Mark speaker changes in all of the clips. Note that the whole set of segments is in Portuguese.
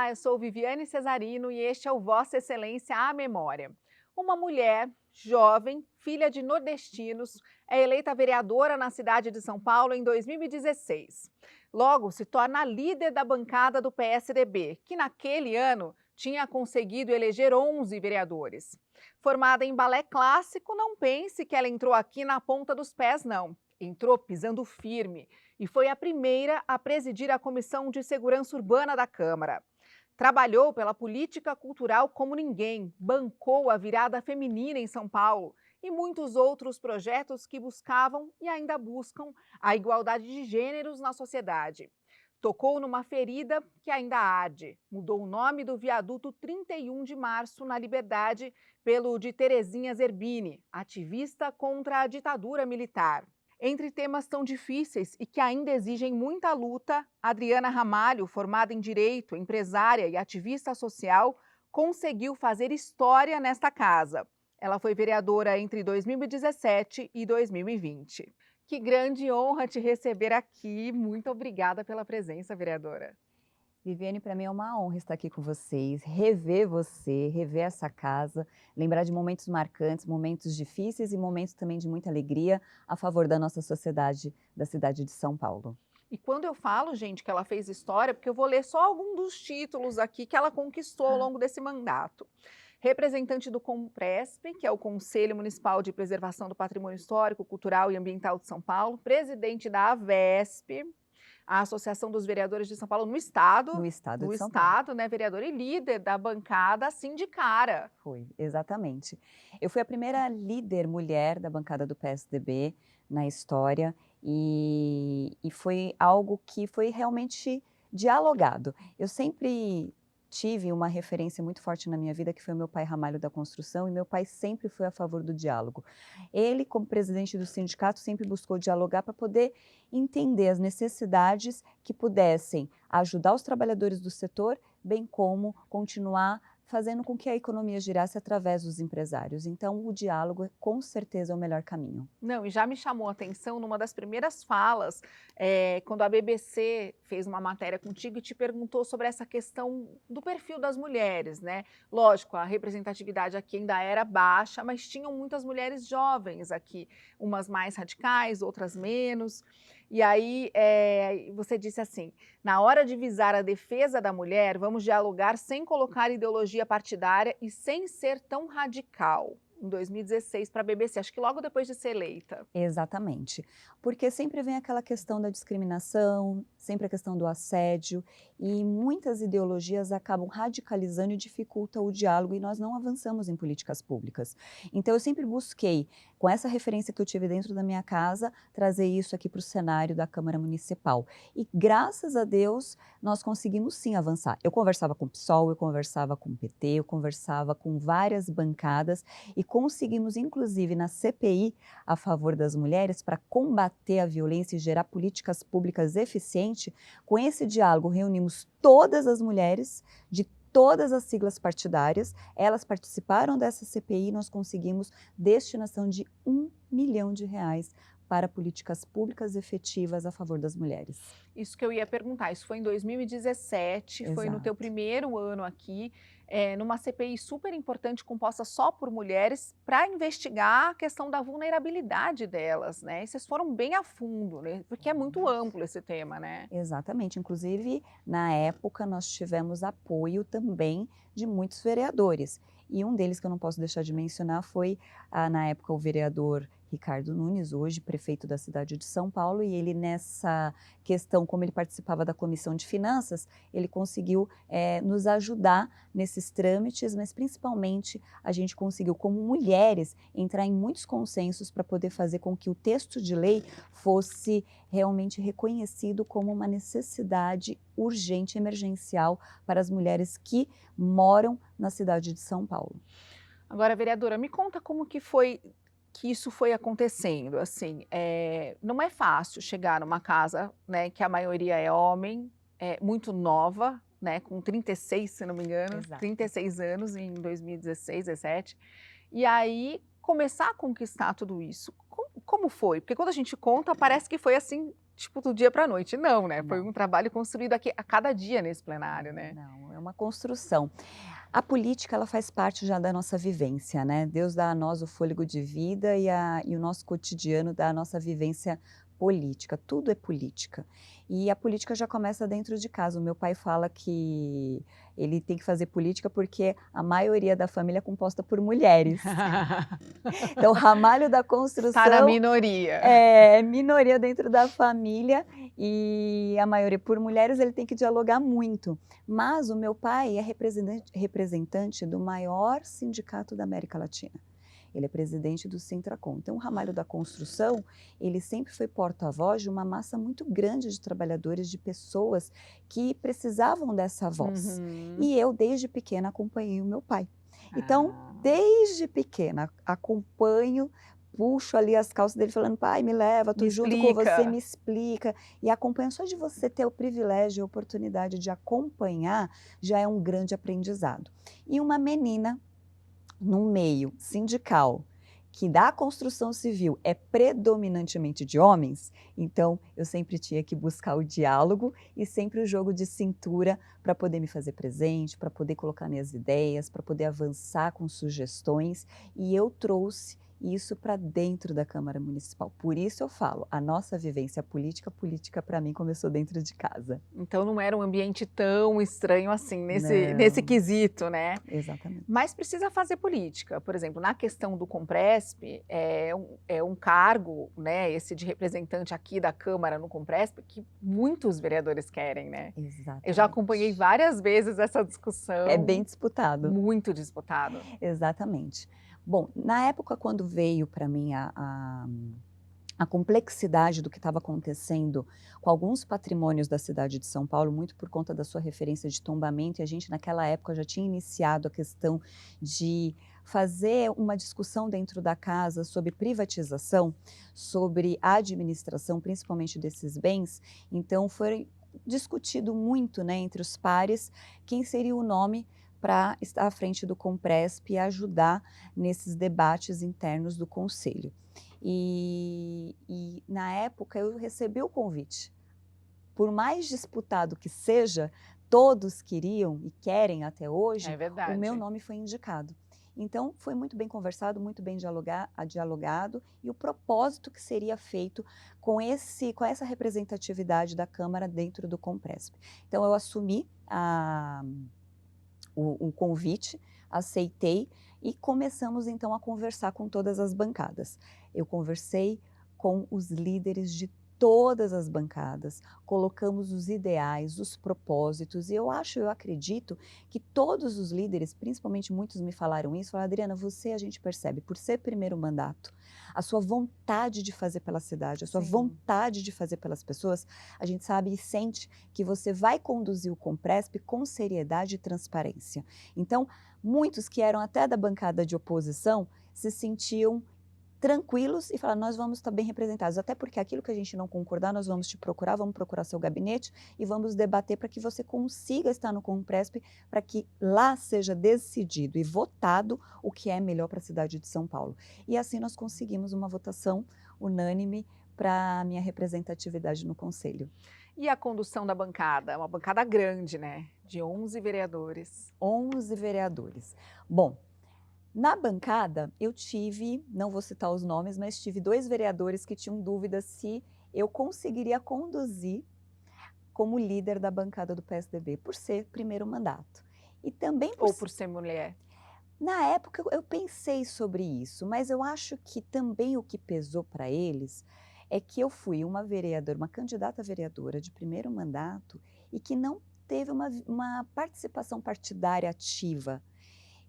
Speaker 1: Olá, eu sou Viviane Cesarino e este é o Vossa Excelência à Memória. Uma mulher jovem, filha de nordestinos, é eleita vereadora na cidade de São Paulo em 2016. Logo, se torna a líder da bancada do PSDB, que naquele ano tinha conseguido eleger 11 vereadores. Formada em balé clássico, não pense que ela entrou aqui na ponta dos pés, não. Entrou pisando firme e foi a primeira a presidir a Comissão de Segurança Urbana da Câmara. Trabalhou pela política cultural como ninguém, bancou a virada feminina em São Paulo e muitos outros projetos que buscavam e ainda buscam a igualdade de gêneros na sociedade. Tocou numa ferida que ainda arde. Mudou o nome do viaduto 31 de Março na Liberdade pelo de Terezinha Zerbini, ativista contra a ditadura militar. Entre temas tão difíceis e que ainda exigem muita luta, Adriana Ramalho, formada em Direito, empresária e ativista social, conseguiu fazer história nesta casa. Ela foi vereadora entre 2017 e 2020. Que grande honra te receber aqui. Muito obrigada pela presença, vereadora.
Speaker 2: Viviane, para mim é uma honra estar aqui com vocês, rever você, rever essa casa, lembrar de momentos marcantes, momentos difíceis e momentos também de muita alegria a favor da nossa sociedade, da cidade de São Paulo.
Speaker 1: E quando eu falo, gente, que ela fez história, porque eu vou ler só algum dos títulos aqui que ela conquistou ao longo desse mandato. Representante do CONPRESP, que é o Conselho Municipal de Preservação do Patrimônio Histórico, Cultural e Ambiental de São Paulo, presidente da AVESP, a Associação dos Vereadores de São Paulo no Estado,
Speaker 2: No estado de São Paulo.
Speaker 1: né, vereadora e líder da bancada, assim de cara.
Speaker 2: Foi, exatamente. Eu fui a primeira líder mulher da bancada do PSDB na história e foi algo que foi realmente dialogado. Eu sempre tive uma referência muito forte na minha vida, que foi o meu pai Ramalho da Construção, e meu pai sempre foi a favor do diálogo. Ele, como presidente do sindicato, sempre buscou dialogar para poder entender as necessidades que pudessem ajudar os trabalhadores do setor, bem como continuar fazendo com que a economia girasse através dos empresários. Então, o diálogo, com certeza, é o melhor caminho.
Speaker 1: Não, e já me chamou a atenção numa das primeiras falas, quando a BBC fez uma matéria contigo e te perguntou sobre essa questão do perfil das mulheres, né? Lógico, a representatividade aqui ainda era baixa, mas tinham muitas mulheres jovens aqui, umas mais radicais, outras menos. E aí você disse assim: na hora de visar a defesa da mulher, vamos dialogar sem colocar ideologia partidária e sem ser tão radical. Em 2016 para a BBC, acho que logo depois de ser eleita.
Speaker 2: Exatamente, porque sempre vem aquela questão da discriminação, sempre a questão do assédio, e muitas ideologias acabam radicalizando e dificultam o diálogo e nós não avançamos em políticas públicas. Então eu sempre busquei, com essa referência que eu tive dentro da minha casa, trazer isso aqui para o cenário da Câmara Municipal. E graças a Deus nós conseguimos sim avançar. Eu conversava com o PSOL, eu conversava com o PT, eu conversava com várias bancadas e conseguimos inclusive na CPI a favor das mulheres para combater a violência e gerar políticas públicas eficientes. Com esse diálogo, reunimos todas as mulheres de todas as siglas partidárias, elas participaram dessa CPI e nós conseguimos destinação de R$ 1 milhão para políticas públicas efetivas a favor das mulheres.
Speaker 1: Isso que eu ia perguntar, isso foi em 2017,
Speaker 2: Exato.
Speaker 1: foi no teu primeiro ano aqui, numa CPI super importante composta só por mulheres para investigar a questão da vulnerabilidade delas, né? E vocês foram bem a fundo, né? Porque é muito amplo esse tema, né?
Speaker 2: Exatamente, inclusive na época nós tivemos apoio também de muitos vereadores e um deles que eu não posso deixar de mencionar foi na época o vereador Ricardo Nunes, hoje prefeito da cidade de São Paulo, e ele nessa questão, como ele participava da Comissão de Finanças, ele conseguiu nos ajudar nesses trâmites, mas principalmente a gente conseguiu como mulheres entrar em muitos consensos para poder fazer com que o texto de lei fosse realmente reconhecido como uma necessidade urgente, emergencial para as mulheres que moram na cidade de São Paulo.
Speaker 1: Agora, vereadora, me conta como que foi que isso foi acontecendo, assim, não é fácil chegar numa casa, né, que a maioria é homem, muito nova, né, com 36, se não me engano,
Speaker 2: Exato.
Speaker 1: 36 anos em 2016, 17, e aí começar a conquistar tudo isso. Como foi? Porque quando a gente conta, parece que foi assim, tipo do dia para a noite. Não, né? Foi
Speaker 2: Não.
Speaker 1: um trabalho construído aqui a cada dia nesse plenário, né?
Speaker 2: Não, é uma construção. A política, ela faz parte já da nossa vivência, né? Deus dá a nós o fôlego de vida e o nosso cotidiano dá a nossa vivência política. Tudo é política. E a política já começa dentro de casa. O meu pai fala que ele tem que fazer política porque a maioria da família é composta por mulheres. Então, o ramalho da
Speaker 1: Está na
Speaker 2: construção
Speaker 1: minoria.
Speaker 2: é minoria dentro da família e a maioria por mulheres, ele tem que dialogar muito. Mas o meu pai é representante do maior sindicato da América Latina. Ele é presidente do Sintracom. Então, o ramalho da construção, ele sempre foi porta-voz de uma massa muito grande de trabalhadores, de pessoas que precisavam dessa voz.
Speaker 1: Uhum.
Speaker 2: E eu, desde pequena, acompanhei o meu pai. Então,
Speaker 1: Ah.
Speaker 2: desde pequena, acompanho, puxo ali as calças dele falando, pai, me leva, tô
Speaker 1: Me
Speaker 2: junto com você,
Speaker 1: explica.
Speaker 2: me explica. E acompanho, só de você ter o privilégio e a oportunidade de acompanhar, já é um grande aprendizado. E uma menina num meio sindical, que da construção civil é predominantemente de homens, então eu sempre tinha que buscar o diálogo e sempre o jogo de cintura para poder me fazer presente, para poder colocar minhas ideias, para poder avançar com sugestões, e eu trouxe isso para dentro da Câmara Municipal. Por isso eu falo, a nossa vivência política para mim começou dentro de casa.
Speaker 1: Então não era um ambiente tão estranho assim, nesse
Speaker 2: Não,
Speaker 1: quesito, né?
Speaker 2: exatamente.
Speaker 1: Mas precisa fazer política. Por exemplo, na questão do Compresp, é um cargo, né, esse de representante aqui da Câmara no Compresp, que muitos vereadores querem, né? Eu já acompanhei
Speaker 2: Exatamente.
Speaker 1: várias vezes essa
Speaker 2: É
Speaker 1: discussão,
Speaker 2: bem disputado.
Speaker 1: muito disputado.
Speaker 2: Exatamente. Bom, na época quando veio para mim a complexidade do que estava acontecendo com alguns patrimônios da cidade de São Paulo, muito por conta da sua referência de tombamento, e a gente naquela época já tinha iniciado a questão de fazer uma discussão dentro da casa sobre privatização, sobre a administração, principalmente desses bens, então foi discutido muito, né, entre os pares, quem seria o nome para estar à frente do Compresp e ajudar nesses debates internos do Conselho. E na época eu recebi o convite. Por mais disputado que seja, todos queriam e querem até
Speaker 1: É
Speaker 2: hoje, o
Speaker 1: verdade.
Speaker 2: meu nome foi indicado. Então foi muito bem conversado, muito bem dialogado e o propósito que seria feito com essa representatividade da Câmara dentro do Compresp. Então eu assumi o convite, aceitei e começamos então a conversar com todas as bancadas. Eu conversei com os líderes de todas as bancadas, colocamos os ideais, os propósitos, e eu acredito que todos os líderes, principalmente muitos me falaram isso, falaram, Adriana, você a gente percebe, por ser primeiro mandato, a sua vontade de fazer pela cidade, a sua
Speaker 1: Sim.
Speaker 2: vontade de fazer pelas pessoas, a gente sabe e sente que você vai conduzir o Compresp com seriedade e transparência. Então, muitos que eram até da bancada de oposição se sentiam tranquilos e falaram, nós vamos estar bem representados, até porque aquilo que a gente não concordar, nós vamos te procurar, vamos procurar seu gabinete e vamos debater para que você consiga estar no Compresp, para que lá seja decidido e votado o que é melhor para a cidade de São Paulo. E assim nós conseguimos uma votação unânime para a minha representatividade no Conselho.
Speaker 1: E a condução da bancada? É uma bancada grande, né? De 11 vereadores.
Speaker 2: 11 vereadores. Bom, na bancada eu tive, não vou citar os nomes, mas tive 2 vereadores que tinham dúvida se eu conseguiria conduzir como líder da bancada do PSDB, por ser primeiro mandato. E também
Speaker 1: Ou por ser mulher?
Speaker 2: Na época eu pensei sobre isso, mas eu acho que também o que pesou para eles é que eu fui uma vereadora, uma candidata a vereadora de primeiro mandato e que não teve uma participação partidária ativa.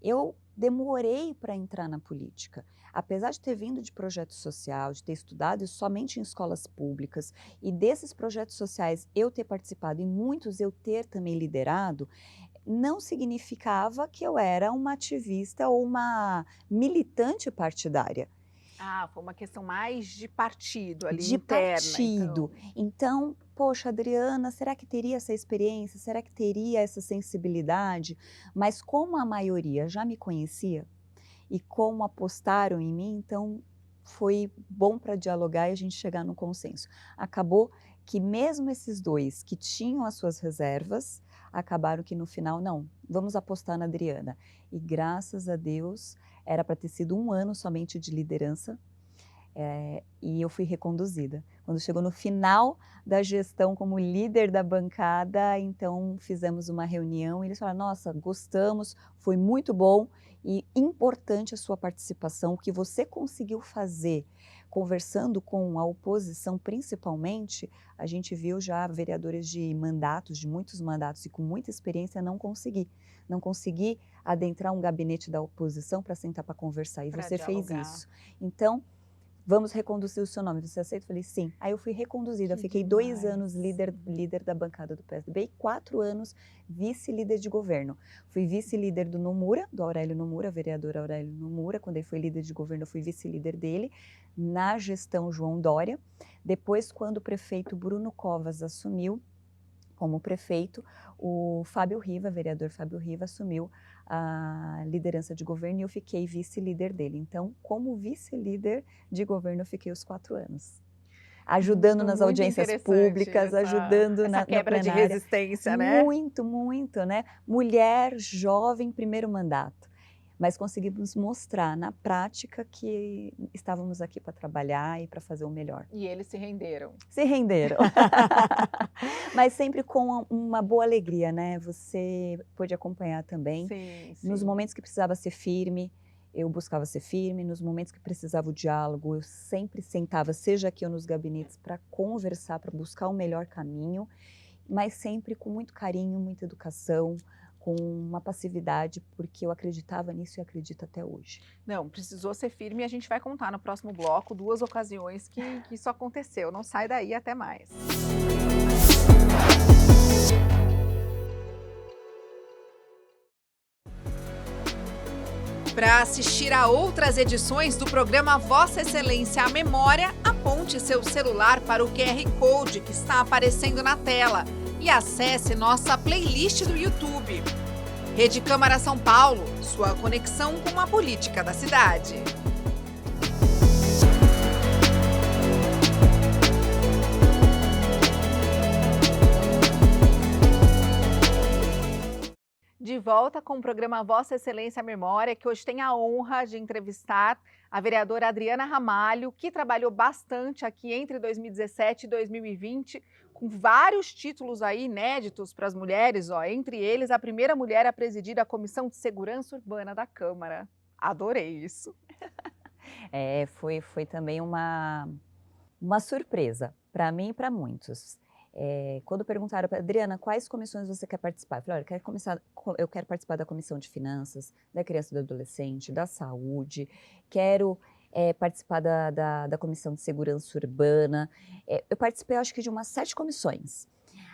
Speaker 2: Eu demorei para entrar na política. Apesar de ter vindo de projeto social, de ter estudado somente em escolas públicas e desses projetos sociais eu ter participado e muitos eu ter também liderado, não significava que eu era uma ativista ou uma militante partidária.
Speaker 1: Ah, foi uma questão mais de partido ali,
Speaker 2: De
Speaker 1: interna,
Speaker 2: partido. Então, poxa, Adriana, será que teria essa experiência? Será que teria essa sensibilidade? Mas como a maioria já me conhecia e como apostaram em mim, então foi bom para dialogar e a gente chegar no consenso. Acabou que mesmo esses dois que tinham as suas reservas, acabaram que no final, não, vamos apostar na Adriana. E graças a Deus, era para ter sido 1 ano somente de liderança, e eu fui reconduzida. Quando chegou no final da gestão como líder da bancada, então fizemos uma reunião e eles falaram, nossa, gostamos, foi muito bom e importante a sua participação, o que você conseguiu fazer, conversando com a oposição principalmente, a gente viu já vereadores de mandatos, de muitos mandatos e com muita experiência, não consegui adentrar um gabinete da oposição para sentar para conversar, e
Speaker 1: Pra
Speaker 2: você fez
Speaker 1: dialogar.
Speaker 2: isso. Então, vamos reconduzir o seu nome, você aceita? Eu falei, sim. Aí eu fui reconduzida,
Speaker 1: Que
Speaker 2: fiquei 2
Speaker 1: demais.
Speaker 2: anos líder da bancada do PSDB e 4 anos vice-líder de governo. Fui vice-líder do Nomura, do Aurélio Nomura, vereador Aurélio Nomura. Quando ele foi líder de governo, eu fui vice-líder dele, na gestão João Dória. Depois, quando o prefeito Bruno Covas assumiu como prefeito, o Fábio Riva, vereador Fábio Riva, assumiu a liderança de governo e eu fiquei vice-líder dele. Então, como vice-líder de governo, eu fiquei os 4 anos. Ajudando nas
Speaker 1: Muito
Speaker 2: audiências
Speaker 1: interessante
Speaker 2: públicas, ajudando
Speaker 1: essa
Speaker 2: na
Speaker 1: quebra de
Speaker 2: plenária.
Speaker 1: resistência, né?
Speaker 2: Muito, muito, né? Mulher, jovem, primeiro mandato. Mas conseguimos mostrar na prática que estávamos aqui para trabalhar e para fazer o melhor.
Speaker 1: E eles se renderam.
Speaker 2: Se renderam. Mas sempre com uma boa alegria, né? Você pôde acompanhar também.
Speaker 1: Sim,
Speaker 2: Nos
Speaker 1: sim.
Speaker 2: momentos que precisava ser firme, eu buscava ser firme. Nos momentos que precisava o diálogo, eu sempre sentava, seja aqui ou nos gabinetes, para conversar, para buscar o melhor caminho, mas sempre com muito carinho, muita educação, com uma passividade, porque eu acreditava nisso e acredito até hoje.
Speaker 1: Não, precisou ser firme e a gente vai contar no próximo bloco 2 ocasiões que isso aconteceu. Não sai daí, até mais. Para assistir a outras edições do programa Vossa Excelência à Memória, aponte seu celular para o QR Code que está aparecendo na tela e acesse nossa playlist do YouTube. Rede Câmara São Paulo, sua conexão com a política da cidade. De volta com o programa Vossa Excelência à Memória, que hoje tem a honra de entrevistar a vereadora Adriana Ramalho, que trabalhou bastante aqui entre 2017 e 2020, com vários títulos aí inéditos para as mulheres, entre eles a primeira mulher a presidir a Comissão de Segurança Urbana da Câmara. Adorei isso.
Speaker 2: Foi também uma surpresa para mim e para muitos. Quando perguntaram para Adriana, quais comissões você quer participar? Eu falei, olha, eu quero participar da comissão de finanças, da criança e do adolescente, da saúde, quero participar da comissão de segurança urbana. Eu participei, acho que, de umas 7 comissões.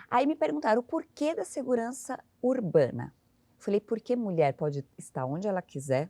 Speaker 2: Aí me perguntaram o porquê da segurança urbana. Eu falei, porque mulher pode estar onde ela quiser,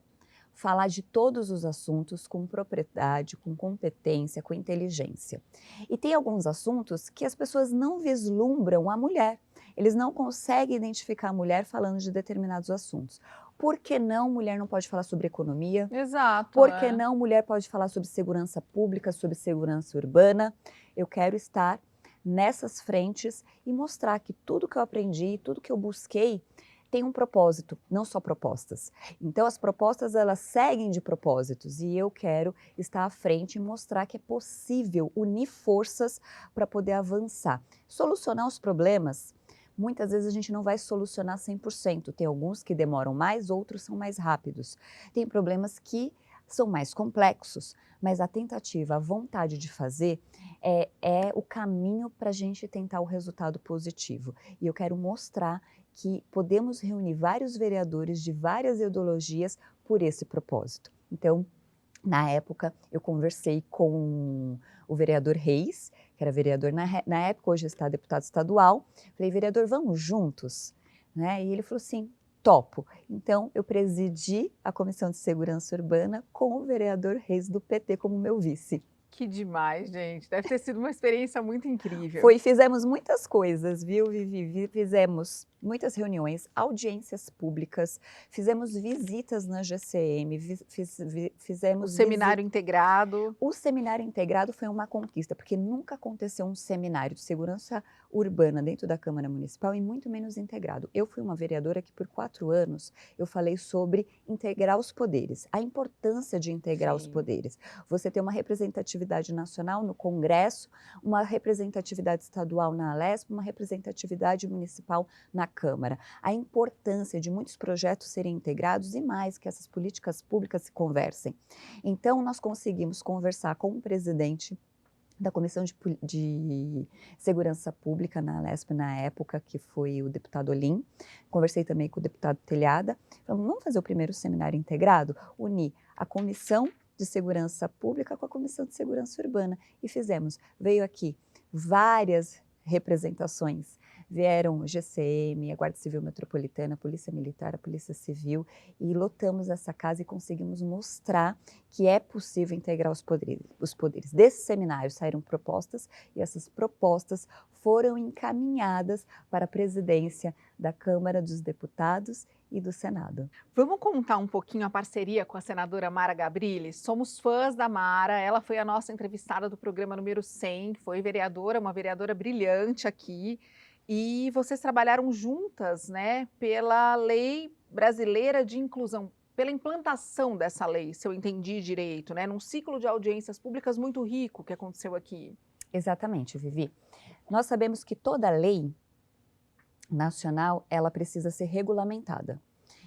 Speaker 2: falar de todos os assuntos com propriedade, com competência, com inteligência. E tem alguns assuntos que as pessoas não vislumbram a mulher. Eles não conseguem identificar a mulher falando de determinados assuntos. Por que não mulher não pode falar sobre economia?
Speaker 1: Exato.
Speaker 2: Por que não mulher pode falar sobre segurança pública, sobre segurança urbana? Eu quero estar nessas frentes e mostrar que tudo que eu aprendi, tudo que eu busquei, tem um propósito, não só propostas. Então, as propostas, elas seguem de propósitos e eu quero estar à frente e mostrar que é possível unir forças para poder avançar. Solucionar os problemas, muitas vezes a gente não vai solucionar 100%. Tem alguns que demoram mais, outros são mais rápidos. Tem problemas que são mais complexos, mas a tentativa, a vontade de fazer é o caminho para a gente tentar o resultado positivo. E eu quero mostrar que podemos reunir vários vereadores de várias ideologias por esse propósito. Então, na época, eu conversei com o vereador Reis, que era vereador na época, hoje está deputado estadual. Falei, vereador, vamos juntos? Né? E ele falou, sim, topo. Então, eu presidi a Comissão de Segurança Urbana com o vereador Reis do PT como meu vice.
Speaker 1: Que demais, gente. Deve ter sido uma experiência muito incrível.
Speaker 2: Fizemos muitas coisas, viu, Vivi? Fizemos muitas reuniões, audiências públicas, fizemos visitas na GCM,
Speaker 1: O
Speaker 2: fizemos
Speaker 1: seminário integrado.
Speaker 2: O seminário integrado foi uma conquista, porque nunca aconteceu um seminário de segurança urbana dentro da Câmara Municipal e muito menos integrado. Eu fui uma vereadora que por 4 anos eu falei sobre integrar os poderes, a importância de integrar os
Speaker 1: Sim.
Speaker 2: poderes. Você ter uma representatividade nacional no Congresso, uma representatividade estadual na Alesp, uma representatividade municipal na Câmara. A importância de muitos projetos serem integrados e mais que essas políticas públicas se conversem. Então, nós conseguimos conversar com o presidente da Comissão de Segurança Pública na Alesp na época, que foi o deputado Olim. Conversei também com o deputado Telhada. Falamos, vamos fazer o primeiro seminário integrado? Unir a Comissão de Segurança Pública com a Comissão de Segurança Urbana. E fizemos. Veio aqui várias representações. Vieram GCM, a Guarda Civil Metropolitana, a Polícia Militar, a Polícia Civil, e lotamos essa casa e conseguimos mostrar que é possível integrar os poderes. Desse seminário saíram propostas e essas propostas foram encaminhadas para a presidência da Câmara dos Deputados e do Senado.
Speaker 1: Vamos contar um pouquinho a parceria com a senadora Mara Gabrilli? Somos fãs da Mara, ela foi a nossa entrevistada do programa número 100, foi vereadora, uma vereadora brilhante aqui. E vocês trabalharam juntas, né, pela Lei Brasileira de Inclusão, pela implantação dessa lei, se eu entendi direito, né, num ciclo de audiências públicas muito rico que aconteceu aqui.
Speaker 2: Exatamente, Vivi. Nós sabemos que toda lei nacional, ela precisa ser regulamentada.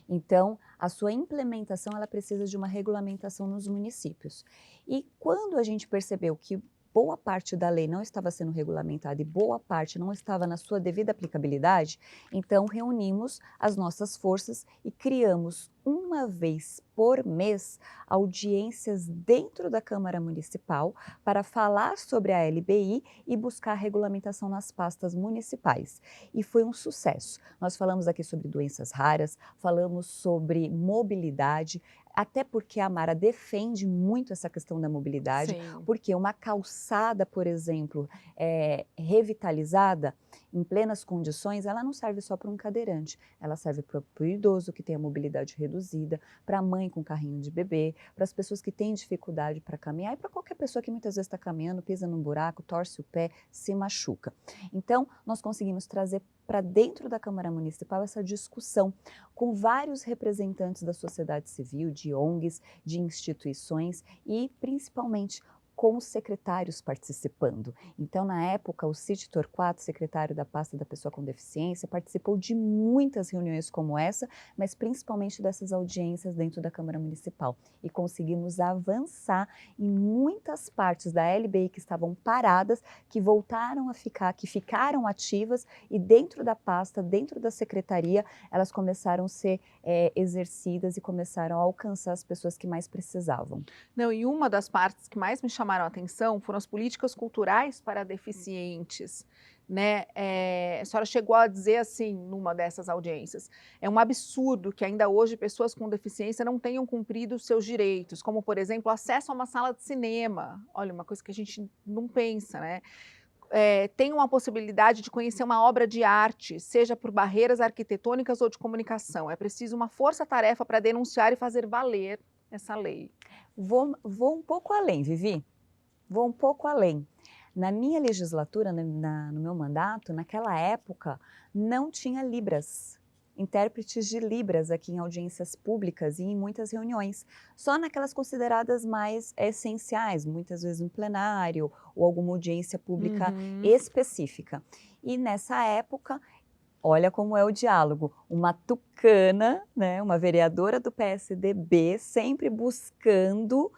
Speaker 2: Então, a sua implementação, ela precisa de uma regulamentação nos municípios. E quando a gente percebeu que boa parte da lei não estava sendo regulamentada e boa parte não estava na sua devida aplicabilidade, então reunimos as nossas forças e criamos uma vez por mês audiências dentro da Câmara Municipal para falar sobre a LBI e buscar regulamentação nas pastas municipais. E foi um sucesso. Nós falamos aqui sobre doenças raras, falamos sobre mobilidade, até porque a Mara defende muito essa questão da mobilidade,
Speaker 1: Sim.
Speaker 2: porque uma calçada, por exemplo, revitalizada, em plenas condições, ela não serve só para um cadeirante, ela serve para o idoso que tem a mobilidade reduzida, para a mãe com carrinho de bebê, para as pessoas que têm dificuldade para caminhar e para qualquer pessoa que muitas vezes está caminhando, pisa num buraco, torce o pé, se machuca. Então, nós conseguimos trazer para dentro da Câmara Municipal essa discussão com vários representantes da sociedade civil, de ONGs, de instituições e principalmente com os secretários participando. Então, na época, o Cid Torquato, secretário da pasta da pessoa com deficiência, participou de muitas reuniões como essa, mas principalmente dessas audiências dentro da Câmara Municipal. E conseguimos avançar em muitas partes da LBI que estavam paradas, que voltaram a ficar, que ficaram ativas e dentro da pasta, dentro da secretaria, elas começaram a ser exercidas e começaram a alcançar as pessoas que mais precisavam.
Speaker 1: Não, e uma das partes que mais me chamaram a atenção foram as políticas culturais para deficientes, né? A senhora chegou a dizer assim, numa dessas audiências, é um absurdo que ainda hoje pessoas com deficiência não tenham cumprido os seus direitos, como, por exemplo, acesso a uma sala de cinema. Olha, uma coisa que a gente não pensa, né? Tenham a possibilidade de conhecer uma obra de arte, seja por barreiras arquitetônicas ou de comunicação. É preciso uma força-tarefa para denunciar e fazer valer essa lei.
Speaker 2: Vou um pouco além, Vivi. Vou um pouco além. Na minha legislatura, no meu mandato, naquela época, não tinha Libras, intérpretes de Libras aqui em audiências públicas e em muitas reuniões. Só naquelas consideradas mais essenciais, muitas vezes no plenário ou alguma audiência pública específica. E nessa época, olha como é o diálogo, uma tucana, né, uma vereadora do PSDB, sempre buscando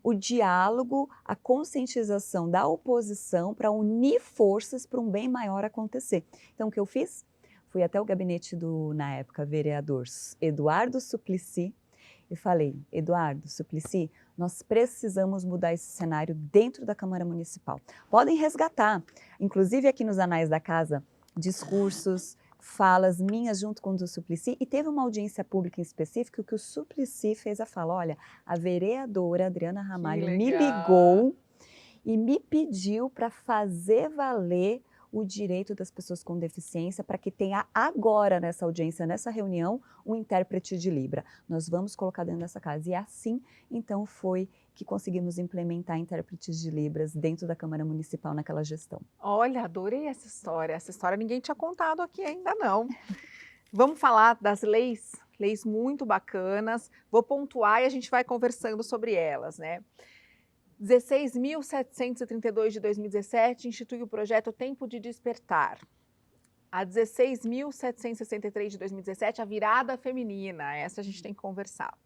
Speaker 2: o diálogo, a conscientização da oposição para unir forças para um bem maior acontecer. Então, o que eu fiz? Fui até o gabinete do, na época, vereador Eduardo Suplicy e falei, Eduardo Suplicy, nós precisamos mudar esse cenário dentro da Câmara Municipal. Podem resgatar, inclusive aqui nos anais da casa, discursos, falas minhas junto com o do Suplicy, e teve uma audiência pública em específico que o Suplicy fez a fala, olha, a vereadora Adriana Ramalho me ligou e me pediu para fazer valer o direito das pessoas com deficiência para que tenha agora nessa audiência, nessa reunião, um intérprete de Libra. Nós vamos colocar dentro dessa casa. E assim, então, foi que conseguimos implementar intérpretes de Libras dentro da Câmara Municipal naquela gestão.
Speaker 1: Olha, adorei essa história. Essa história ninguém tinha contado aqui ainda não. Vamos falar das leis muito bacanas. Vou pontuar e a gente vai conversando sobre elas, né? 16.732 de 2017 institui o projeto Tempo de Despertar. A 16.763 de 2017, a virada feminina. Essa a gente tem que conversar.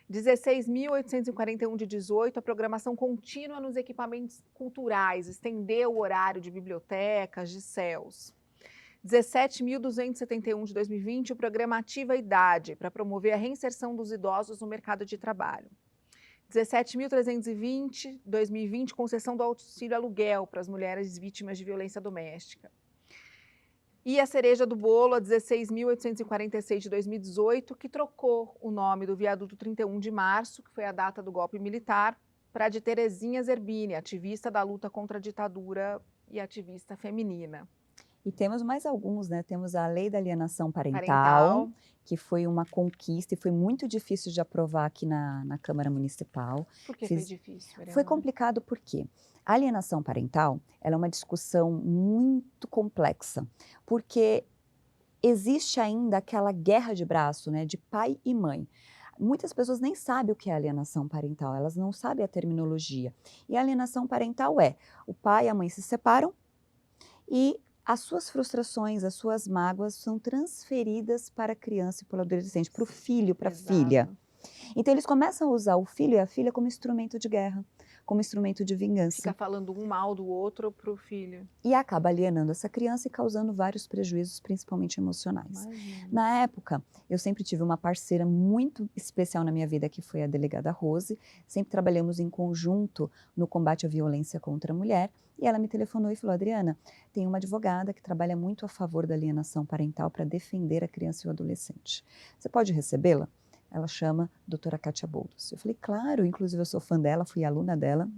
Speaker 1: 16.841 de 18, a programação contínua nos equipamentos culturais, estendeu o horário de bibliotecas, de CELS. 17.271 de 2020, o programa Ativa Idade, para promover a reinserção dos idosos no mercado de trabalho. 17.320 de 2020, concessão do auxílio aluguel para as mulheres vítimas de violência doméstica. E a cereja do bolo, a 16.846 de 2018, que trocou o nome do viaduto 31 de março, que foi a data do golpe militar, para a de Terezinha Zerbini, ativista da luta contra a ditadura e ativista feminina.
Speaker 2: E temos mais alguns, né? Temos a Lei da Alienação Parental, que foi uma conquista e foi muito difícil de aprovar aqui na Câmara Municipal.
Speaker 1: Por que foi difícil, vereadora?
Speaker 2: Foi complicado porque a alienação parental, ela é uma discussão muito complexa, porque existe ainda aquela guerra de braço, né, de pai e mãe. Muitas pessoas nem sabem o que é alienação parental, elas não sabem a terminologia. E a alienação parental é: o pai e a mãe se separam e as suas frustrações, as suas mágoas são transferidas para a criança e para o adolescente, para o filho, para a filha. Então eles começam a usar o filho e a filha como instrumento de guerra, como instrumento de vingança.
Speaker 1: Fica falando um mal do outro para o filho.
Speaker 2: E acaba alienando essa criança e causando vários prejuízos, principalmente emocionais.
Speaker 1: Imagina.
Speaker 2: Na época, eu sempre tive uma parceira muito especial na minha vida, que foi a delegada Rose. Sempre trabalhamos em conjunto no combate à violência contra a mulher. E ela me telefonou e falou: Adriana, tem uma advogada que trabalha muito a favor da alienação parental para defender a criança e o adolescente. Você pode recebê-la? Ela chama doutora Kátia Boulos. Eu falei: claro, inclusive eu sou fã dela, fui aluna dela,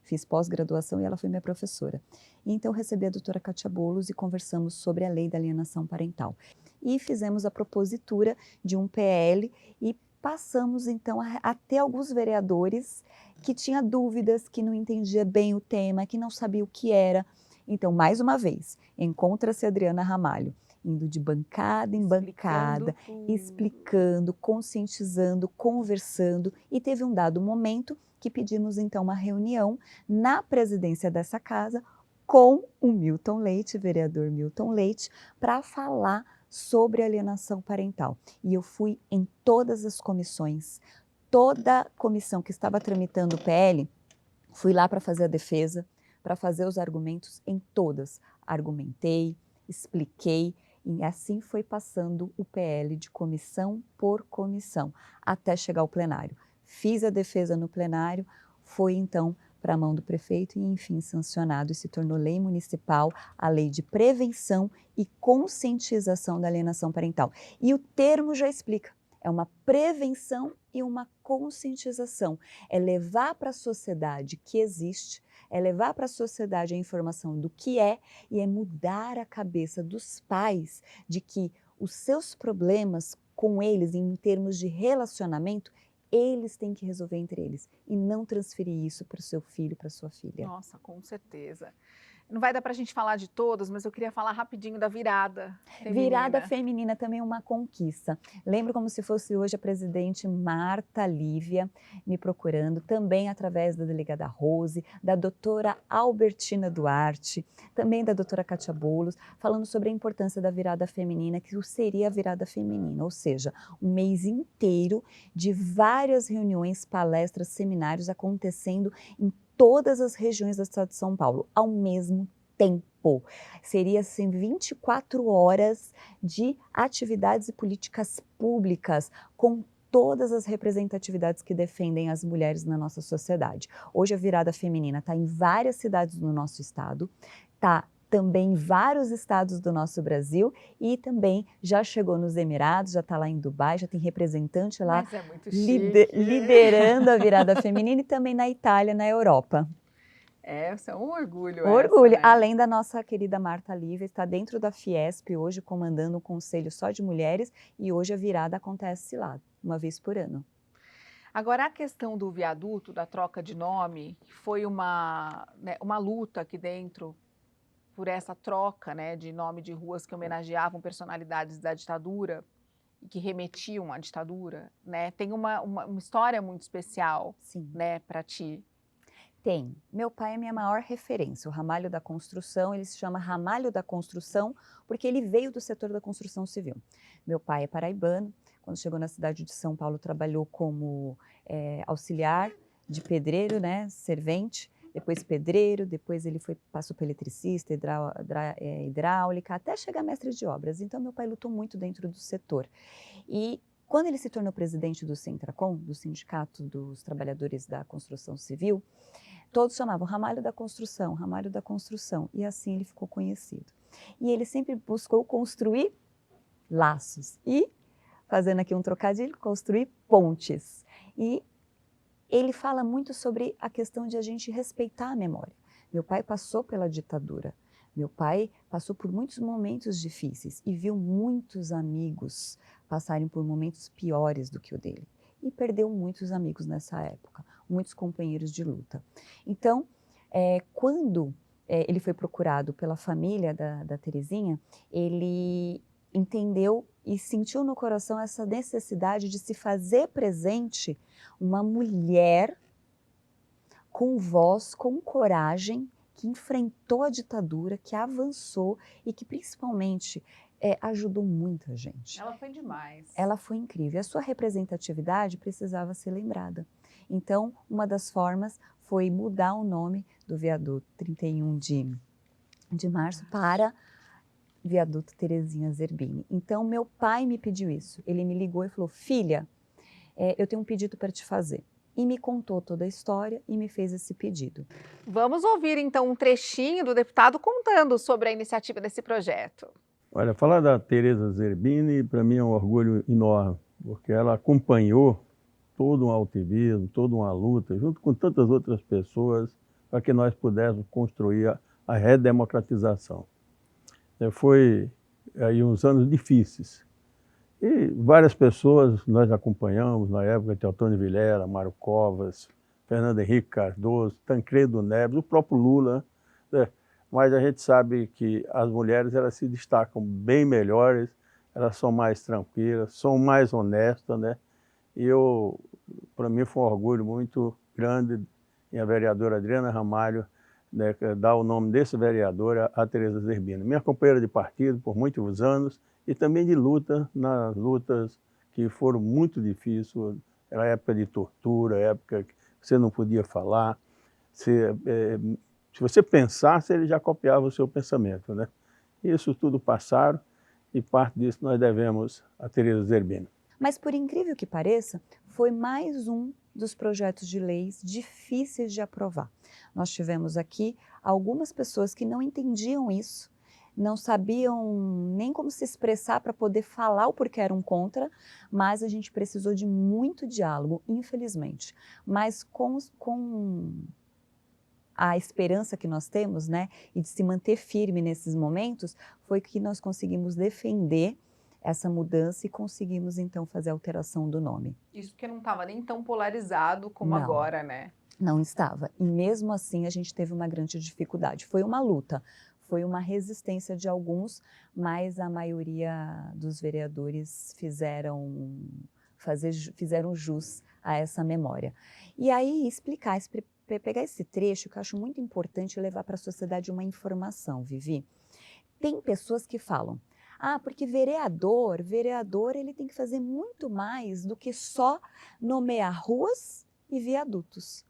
Speaker 2: fiz pós-graduação e ela foi minha professora. E então recebi a doutora Kátia Boulos e conversamos sobre a lei da alienação parental. E fizemos a propositura de um PL e passamos então a ter alguns vereadores que tinham dúvidas, que não entendiam bem o tema, que não sabiam o que era. Então, mais uma vez, encontra-se a Adriana Ramalho, indo de bancada em bancada, explicando, conscientizando, conversando, e teve um dado momento que pedimos então uma reunião na presidência dessa casa com o Milton Leite, vereador Milton Leite, para falar sobre alienação parental. E eu fui em todas as comissões, toda comissão que estava tramitando o PL, fui lá para fazer a defesa, para fazer os argumentos em todas. Argumentei, expliquei, e assim foi passando o PL de comissão por comissão, até chegar ao plenário. Fiz a defesa no plenário, foi então para a mão do prefeito e, enfim, sancionado, e se tornou lei municipal, a lei de prevenção e conscientização da alienação parental. E o termo já explica, é uma prevenção e uma conscientização. É levar para a sociedade que existe, é levar para a sociedade a informação do que é, e é mudar a cabeça dos pais de que os seus problemas com eles, em termos de relacionamento, eles têm que resolver entre eles e não transferir isso para o seu filho, para a sua filha.
Speaker 1: Nossa, com certeza. Não vai dar para a gente falar de todas, mas eu queria falar rapidinho da virada feminina.
Speaker 2: Virada feminina também é uma conquista. Lembro como se fosse hoje a presidente Marta Lívia me procurando, também através da delegada Rose, da doutora Albertina Duarte, também da doutora Kátia Boulos, falando sobre a importância da virada feminina, que seria a virada feminina, ou seja, um mês inteiro de várias reuniões, palestras, seminários acontecendo em todas as regiões do estado de São Paulo, ao mesmo tempo. Seria assim 24 horas de atividades e políticas públicas com todas as representatividades que defendem as mulheres na nossa sociedade. Hoje a virada feminina está em várias cidades do nosso estado, está também em vários estados do nosso Brasil e também já chegou nos Emirados, já está lá em Dubai, já tem representante lá
Speaker 1: muito chique.
Speaker 2: Liderando a virada feminina, e também na Itália, na Europa.
Speaker 1: Isso é um orgulho
Speaker 2: Orgulho,
Speaker 1: né?
Speaker 2: além da nossa querida Marta Lívia, está dentro da Fiesp hoje comandando um conselho só de mulheres e hoje a virada acontece lá, uma vez por ano.
Speaker 1: Agora, a questão do viaduto, da troca de nome, foi uma luta aqui dentro por essa troca, né, de nome de ruas que homenageavam personalidades da ditadura e que remetiam à ditadura, né? Tem uma história muito especial,
Speaker 2: Sim.
Speaker 1: né, para ti.
Speaker 2: Tem. Meu pai é minha maior referência. O Ramalho da Construção, ele se chama Ramalho da Construção porque ele veio do setor da construção civil. Meu pai é paraibano. Quando chegou na cidade de São Paulo, trabalhou como auxiliar de pedreiro, né, servente, depois pedreiro, depois ele passou para eletricista, hidráulica, até chegar mestre de obras. Então, meu pai lutou muito dentro do setor. E quando ele se tornou presidente do Sintracom, do Sindicato dos Trabalhadores da Construção Civil, todos chamavam Ramalho da Construção, Ramalho da Construção, e assim ele ficou conhecido. E ele sempre buscou construir laços e, fazendo aqui um trocadilho, construir pontes. E ele fala muito sobre a questão de a gente respeitar a memória. Meu pai passou pela ditadura, meu pai passou por muitos momentos difíceis e viu muitos amigos passarem por momentos piores do que o dele. E perdeu muitos amigos nessa época, muitos companheiros de luta. Então, quando ele foi procurado pela família da Terezinha, ele entendeu e sentiu no coração essa necessidade de se fazer presente uma mulher com voz, com coragem, que enfrentou a ditadura, que avançou e que principalmente ajudou muita gente.
Speaker 1: Ela foi demais.
Speaker 2: Ela foi incrível. A sua representatividade precisava ser lembrada. Então, uma das formas foi mudar o nome do viaduto 31 de março para Viaduto Terezinha Zerbini. Então, meu pai me pediu isso. Ele me ligou e falou: filha, eu tenho um pedido para te fazer. E me contou toda a história e me fez esse pedido.
Speaker 1: Vamos ouvir então um trechinho do deputado contando sobre a iniciativa desse projeto.
Speaker 3: Olha, falar da Tereza Zerbini para mim é um orgulho enorme, porque ela acompanhou todo um ativismo, toda uma luta, junto com tantas outras pessoas, para que nós pudéssemos construir a redemocratização. Foi aí uns anos difíceis. E várias pessoas nós acompanhamos na época, Teotônio Vilela, Mário Covas, Fernando Henrique Cardoso, Tancredo Neves, o próprio Lula, né? Mas a gente sabe que as mulheres elas se destacam bem melhores, elas são mais tranquilas, são mais honestas, né? E para mim foi um orgulho muito grande em a vereadora Adriana Ramalho, né, dar o nome desse vereador a Tereza Zerbini, minha companheira de partido por muitos anos e também de luta, nas lutas que foram muito difíceis, era época de tortura, época que você não podia falar, se você pensasse, ele já copiava o seu pensamento, né? Isso tudo passaram e parte disso nós devemos a Tereza Zerbini.
Speaker 2: Mas, por incrível que pareça, foi mais um dos projetos de leis difíceis de aprovar. Nós tivemos aqui algumas pessoas que não entendiam isso, não sabiam nem como se expressar para poder falar o porquê eram contra, mas a gente precisou de muito diálogo, infelizmente. Mas com a esperança que nós temos, né, e de se manter firme nesses momentos, foi que nós conseguimos defender essa mudança e conseguimos então fazer a alteração do nome.
Speaker 1: Isso porque não estava nem tão polarizado como
Speaker 2: Não.
Speaker 1: agora, né?
Speaker 2: Não estava. E mesmo assim a gente teve uma grande dificuldade. Foi uma luta, foi uma resistência de alguns, mas a maioria dos vereadores fizeram jus a essa memória. E aí explicar, pegar esse trecho que eu acho muito importante e levar para a sociedade uma informação, Vivi. Tem pessoas que falam: ah, porque vereador ele tem que fazer muito mais do que só nomear ruas e viadutos.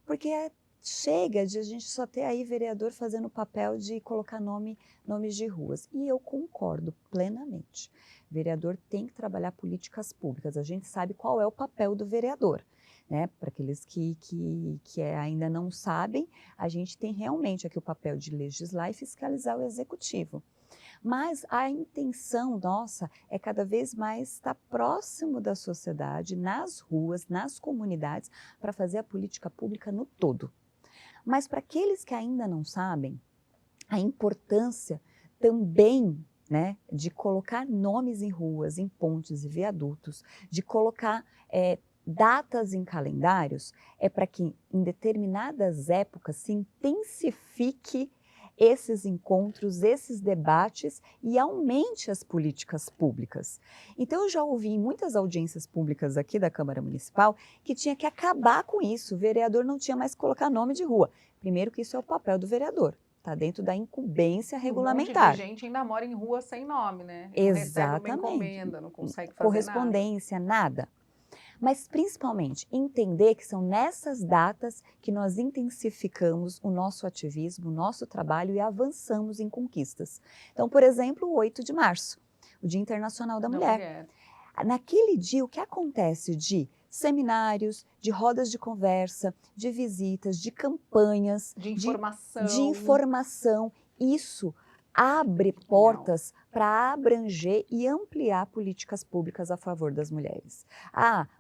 Speaker 2: Porque chega de a gente só ter aí vereador fazendo o papel de colocar nomes de ruas. E eu concordo plenamente. Vereador tem que trabalhar políticas públicas. A gente sabe qual é o papel do vereador. Né? Para aqueles que ainda não sabem, a gente tem realmente aqui o papel de legislar e fiscalizar o executivo. Mas a intenção nossa é cada vez mais estar próximo da sociedade, nas ruas, nas comunidades, para fazer a política pública no todo. Mas para aqueles que ainda não sabem, a importância também, né, de colocar nomes em ruas, em pontes e viadutos, de colocar datas em calendários, é para que em determinadas épocas se intensifique esses encontros, esses debates e aumente as políticas públicas. Então, eu já ouvi em muitas audiências públicas aqui da Câmara Municipal que tinha que acabar com isso, o vereador não tinha mais que colocar nome de rua. Primeiro que isso é o papel do vereador, está dentro da incumbência regulamentar.
Speaker 1: Um monte de gente ainda mora em rua sem nome, né? Não recebe uma encomenda, não consegue fazer
Speaker 2: correspondência, nada. Mas, principalmente, entender que são nessas datas que nós intensificamos o nosso ativismo, o nosso trabalho e avançamos em conquistas. Então, por exemplo, o 8 de março, o Dia Internacional da Mulher. Naquele dia, o que acontece de seminários, de rodas de conversa, de visitas, de campanhas,
Speaker 1: de
Speaker 2: informação, isso abre portas para abranger e ampliar políticas públicas a favor das mulheres.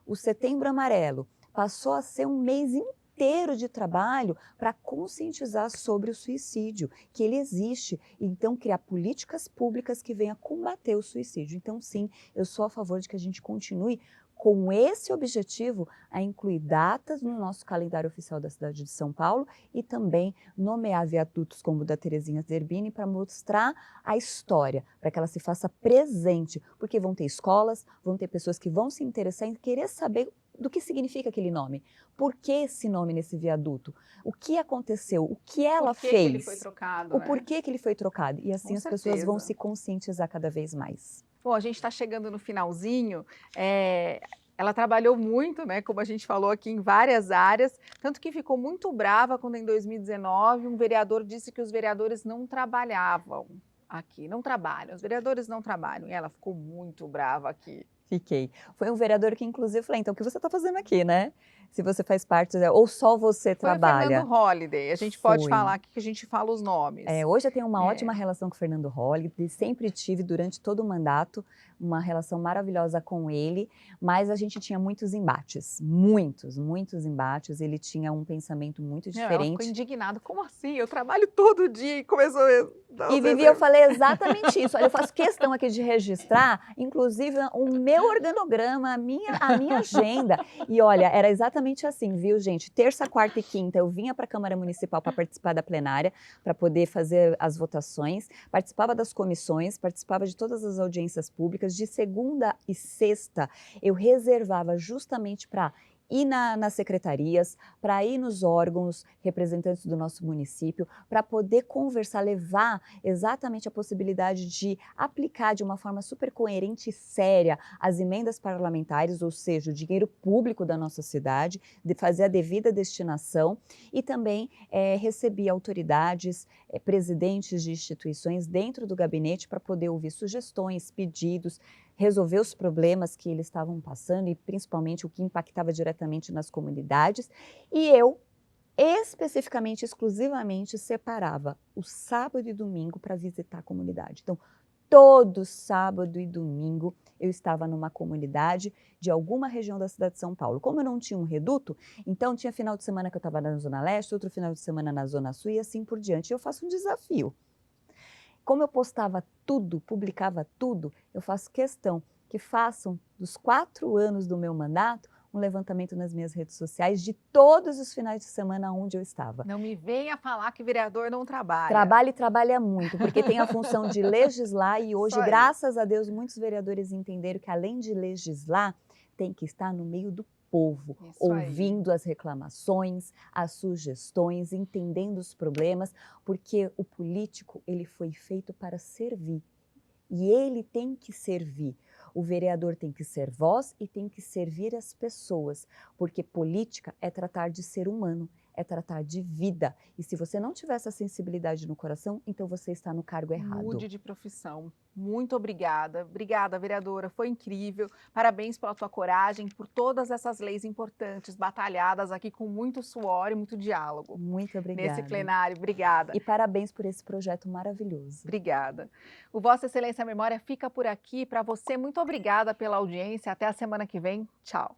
Speaker 2: O Setembro Amarelo passou a ser um mês inteiro de trabalho para conscientizar sobre o suicídio, que ele existe, e então criar políticas públicas que venham combater o suicídio. Então, sim, eu sou a favor de que a gente continue com esse objetivo a incluir datas no nosso calendário oficial da cidade de São Paulo e também nomear viadutos como o da Terezinha Zerbini para mostrar a história, para que ela se faça presente, porque vão ter escolas, vão ter pessoas que vão se interessar em querer saber do que significa aquele nome. Por que esse nome nesse viaduto? O que aconteceu? O que ela fez?
Speaker 1: Por que ele foi trocado,
Speaker 2: o porquê que ele foi trocado? E assim as pessoas vão se conscientizar cada vez mais.
Speaker 1: Bom, a gente está chegando no finalzinho. Ela trabalhou muito, né, como a gente falou aqui, em várias áreas, tanto que ficou muito brava quando em 2019 um vereador disse que os vereadores não trabalhavam aqui, não trabalham, os vereadores não trabalham, e ela ficou muito brava aqui.
Speaker 2: Fiquei. Foi um vereador que, inclusive, falei, então, o que você está fazendo aqui, né? Se você faz parte, ou só você trabalha.
Speaker 1: Foi o Fernando Holliday, a gente pode falar aqui que a gente fala os nomes.
Speaker 2: Hoje eu tenho uma ótima relação com o Fernando Holliday, sempre tive durante todo o mandato uma relação maravilhosa com ele, mas a gente tinha muitos embates, muitos embates, ele tinha um pensamento muito diferente.
Speaker 1: Ela ficou indignada, como assim? Eu trabalho todo dia e começou...
Speaker 2: Vivi, eu falei exatamente isso, olha, eu faço questão aqui de registrar, inclusive, o meu organograma, a minha agenda, e olha, era exatamente assim, viu, gente? Terça, quarta e quinta eu vinha para a Câmara Municipal para participar da plenária, para poder fazer as votações, participava das comissões, participava de todas as audiências públicas, de segunda e sexta eu reservava justamente para ir nas secretarias, para ir nos órgãos representantes do nosso município, para poder conversar, levar exatamente a possibilidade de aplicar de uma forma super coerente e séria as emendas parlamentares, ou seja, o dinheiro público da nossa cidade, de fazer a devida destinação, e também recebi autoridades, presidentes de instituições dentro do gabinete para poder ouvir sugestões, pedidos, resolver os problemas que eles estavam passando e principalmente o que impactava diretamente nas comunidades. E eu, especificamente, exclusivamente, separava o sábado e domingo para visitar a comunidade. Então, todo sábado e domingo eu estava numa comunidade de alguma região da cidade de São Paulo. Como eu não tinha um reduto, então tinha final de semana que eu estava na Zona Leste, outro final de semana na Zona Sul e assim por diante. Eu faço um desafio. Como eu postava tudo, publicava tudo, eu faço questão que façam, dos 4 anos do meu mandato, um levantamento nas minhas redes sociais de todos os finais de semana onde eu estava.
Speaker 1: Não me venha falar que vereador não trabalha.
Speaker 2: Trabalha e trabalha muito, porque tem a função de legislar e hoje, graças a Deus, muitos vereadores entenderam que além de legislar, tem que estar no meio do povo, ouvindo as reclamações, as sugestões, entendendo os problemas, porque o político ele foi feito para servir e ele tem que servir. O vereador tem que ser voz e tem que servir as pessoas, porque política é tratar de ser humano, é tratar de vida. E se você não tiver essa sensibilidade no coração, então você está no cargo errado.
Speaker 1: Mude de profissão. Muito obrigada. Obrigada, vereadora. Foi incrível. Parabéns pela tua coragem, por todas essas leis importantes, batalhadas aqui com muito suor e muito diálogo.
Speaker 2: Muito obrigada.
Speaker 1: Nesse plenário. Obrigada.
Speaker 2: E parabéns por esse projeto maravilhoso.
Speaker 1: Obrigada. O Vossa Excelência Memória fica por aqui. Para você, muito obrigada pela audiência. Até a semana que vem. Tchau.